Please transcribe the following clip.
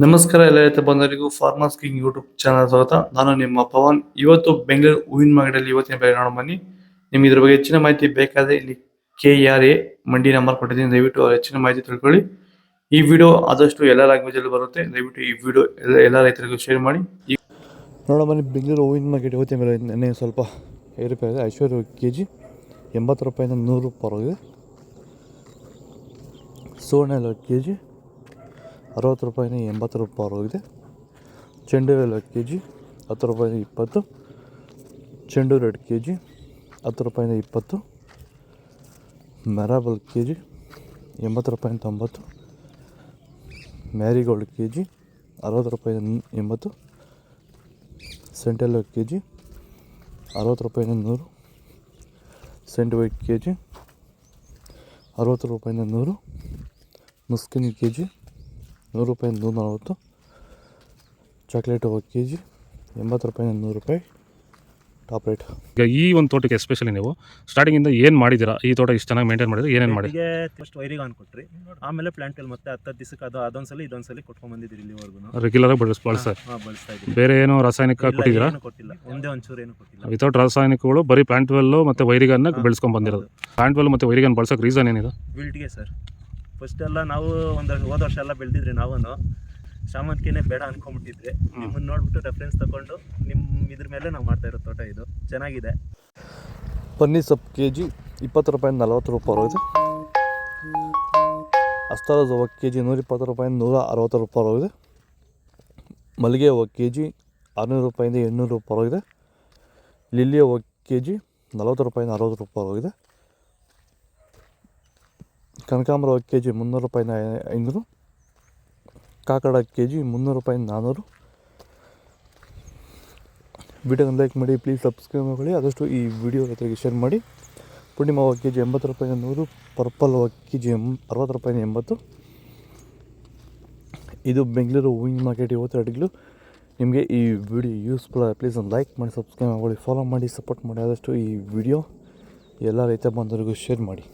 ನಮಸ್ಕಾರ ಎಲ್ಲ ರೈತ ಬಂಧುಗಳಿಗೂ ಫಾರ್ಮರ್ಸ್ ಕಿಂಗ್ ಯೂಟ್ಯೂಬ್ ಚಾನಲ್ ಸ್ವಾಗತ. ನಾನು ನಿಮ್ಮ ಪವನ್. ಇವತ್ತು ಬೆಂಗಳೂರು ಹೂವಿನ ಮಾರ್ಕೆಟಲ್ಲಿ ಇವತ್ತಿನ ಬೆಲೆ ನೋಡೋಣ ಬನ್ನಿ. ನಿಮ್ಗೆ ಇದ್ರ ಬಗ್ಗೆ ಹೆಚ್ಚಿನ ಮಾಹಿತಿ ಬೇಕಾದ್ರೆ ಇಲ್ಲಿ KRA ಮಂಡಿ ನಂಬರ್ ಕೊಟ್ಟಿದ್ದೀನಿ, ದಯವಿಟ್ಟು ಹೆಚ್ಚಿನ ಮಾಹಿತಿ ತಿಳ್ಕೊಳ್ಳಿ. ಈ ವಿಡಿಯೋ ಆದಷ್ಟು ಎಲ್ಲ ಲ್ಯಾಂಗ್ವೇಜ್ ಅಲ್ಲಿ ಬರುತ್ತೆ, ದಯವಿಟ್ಟು ಈ ವಿಡಿಯೋ ಎಲ್ಲ ರೈತರಿಗೂ ಶೇರ್ ಮಾಡಿ. ನೋಡೋಣ ಬನ್ನಿ, ಬೆಂಗಳೂರು ಹೂವಿನ ಮಾರ್ಕೆಟ್ ಇವತ್ತಿನ ಬೆಲೆ ನೆನ್ನೆ ಸ್ವಲ್ಪ ಏರುಪೇರು ಇದೆ. ಐಶ್ವರ್ಯ ಕೆಜಿ 80 ರೂಪಾಯಿಂದ 100 ರೂಪಾಯಿ ಇದೆ. ಸುವರ್ಣ ಕೆಜಿ 60 ರೂಪಾಯಿಂದ 80 ರೂಪಾಯಿ. ಚೆಂಡು ಎಲ್ಲ ಕೆಜಿ 10 ರೂಪಾಯಿಂದ 20. ಚೆಂಡು ರೆಡ್ ಕೆಜಿ 10 ರೂಪಾಯಿಂದ 20. ಮೆರಾಬಲ್ ಕೆಜಿ 80 ರೂಪಾಯಿಂದ 90. ಮ್ಯಾರಿಗೋಲ್ಡ್ ಕೆಜಿ 60 ರೂಪಾಯಿಂದ 80. ಸೆಂಟೆಲ್ಲೋ ಕೆಜಿ 60 ರೂಪಾಯಿಂದ 100. ಸೆಂಟ್ ವೈಟ್ ಕೆಜಿ 60 ರೂಪಾಯಿಂದ 100. ಮುಸ್ಕಿನ್ ಕೆಜಿ 100 ರೂಪಾಯಿಂದ 140. ಚಾಕ್ಲೇಟ್ ಕೆಜಿ 80 ರೂಪಾಯಿಂದ 100 ರೂಪಾಯಿ ಟಾಪ್ ರೇಟ್. ಈಗ ಈ ಒಂದು ತೋಟಕ್ಕೆ ಎಸ್ಪೆಷಲಿ ನೀವು ಸ್ಟಾರ್ಟಿಂಗಿಂದ ಏನು ಮಾಡಿದ್ದೀರಾ? ಈ ತೋಟ ಇಷ್ಟು ಚೆನ್ನಾಗಿ ಮೇಂಟೈನ್ ಮಾಡಿದ್ರೆ ಏನೇನು ಮಾಡಿ? ಫಸ್ಟ್ ವೈರಿಗೆ ಕೊಟ್ರಿ, ಆಮೇಲೆ ಪ್ಲಾಂಟ್ ಮತ್ತೆ 10 ದಿವಸಕ್ಕೆ ಅದೊಂದ್ಸಲಿ ಇದೊಂದ್ಸಲಿ ಕೊಟ್ಕೊಂಡ್ ಬಂದಿದ್ದೀರಿ ಇಲ್ಲಿವರೆಗೂ. ರೆಗ್ಯುಲರ್ ಆಗಿ ಬಳಸ್ತಾ ಇದ್ದೀವಿ. ಬೇರೆ ಏನು ರಾಸಾಯನಿಕ ಕೊಟ್ಟಿದ್ದೀರಾ? ಕೊಟ್ಟಿಲ್ಲ, ಒಂದೇ ಒಂಚೂರು ಏನು ಕೊಟ್ಟಿಲ್ಲ. ವಿತೌಟ್ ರಾಸಾಯನಿಕಗಳು ಬರೀ ಪ್ಲಾಂಟ್ ವೆಲ್ಲು ಮತ್ತು ವೈರಿಗನ್ನ ಬೆಳೆಸ್ಕೊಂಡು ಬಂದಿರೋದು. ಪ್ಲಾಂಟ್ ವೆಲ್ ಮತ್ತು ವೈರಿಗನ್ ಬಳಸೋಕೆ ರೀಸನ್ ಏನಿದೆ? ವಿಲ್ಟ್ಗೆ ಸರ್. ಫಸ್ಟ್ ಎಲ್ಲ ನಾವು ಹೋದ ವರ್ಷ ಎಲ್ಲ ಬೆಳೆದಿದ್ರಿ, ನಾವು ಶಾಮಂತಿಗೆನೇ ಬೇಡ ಅನ್ಕೊಂಡ್ಬಿಟ್ಟಿದ್ರಿ. ನಿಮ್ಮನ್ನು ನೋಡ್ಬಿಟ್ಟು ರೆಫರೆನ್ಸ್ ತಗೊಂಡು ಇದ್ರ ಮೇಲೆ ನಾವು ಮಾಡ್ತಾ ಇರೋ ತೋಟ ಇದು ಚೆನ್ನಾಗಿದೆ. ಪನ್ನೀರ್ ಸೊಪ್ಪು ಕೆಜಿ 20 ರೂಪಾಯಿಂದ 40 ರೂಪಾಯಿ ಇದೆ. ಅಸ್ತಾರದ ಹೂವು ಕೆಜಿ 120 ರೂಪಾಯಿಂದ 160 ರೂಪಾಯಿ ಇದೆ. ಮಲ್ಲಿಗೆ ಹೂವು ಕೆಜಿ 600 ರೂಪಾಯಿಂದ 800 ರೂಪಾಯಿ ಇದೆ. ಲಿಲ್ಲಿ ಹೂವು ಕೆಜಿ 40 ರೂಪಾಯಿಂದ 60 ರೂಪಾಯಿ ಇದೆ. ಕನಕಾಂಬರ ಹೂವು ಕೆಜಿ 300 ರೂಪಾಯಿಂದ 500. ಕಾಕಡ ಕೆಜಿ 300 ರೂಪಾಯಿಂದ 400. ವಿಡಿಯೋನ ಲೈಕ್ ಮಾಡಿ, ಪ್ಲೀಸ್ ಸಬ್ಸ್ಕ್ರೈಬ್ ಮಾಡಿ, ಆದಷ್ಟು ಈ ವಿಡಿಯೋ ರೈತರಿಗೆ ಶೇರ್ ಮಾಡಿ. ಪೂರ್ಣಿಮಾ ಹೂವು ಕೆಜಿ 80 ರೂಪಾಯಿಂದ 100. ಪರ್ಪಲ್ ಹೂವು ಕೆಜಿ 60 ರೂಪಾಯಿಂದ 80. ಇದು ಬೆಂಗಳೂರು ಹೂವಿನ ಮಾರ್ಕೆಟ್ ಇವತ್ತು ಅಡಿಗಳು. ನಿಮಗೆ ಈ ವಿಡಿಯೋ ಯೂಸ್ಫುಲ್ ಆಗಿ ಪ್ಲೀಸ್ ಒಂದು ಲೈಕ್ ಮಾಡಿ, ಸಬ್ಸ್ಕ್ರೈಬ್ ಮಾಡಿ, ಫಾಲೋ ಮಾಡಿ, ಸಪೋರ್ಟ್ ಮಾಡಿ. ಆದಷ್ಟು ಈ ವಿಡಿಯೋ ಎಲ್ಲ ರೈತ ಬಂಧುಗಳಿಗೂ ಶೇರ್ ಮಾಡಿ.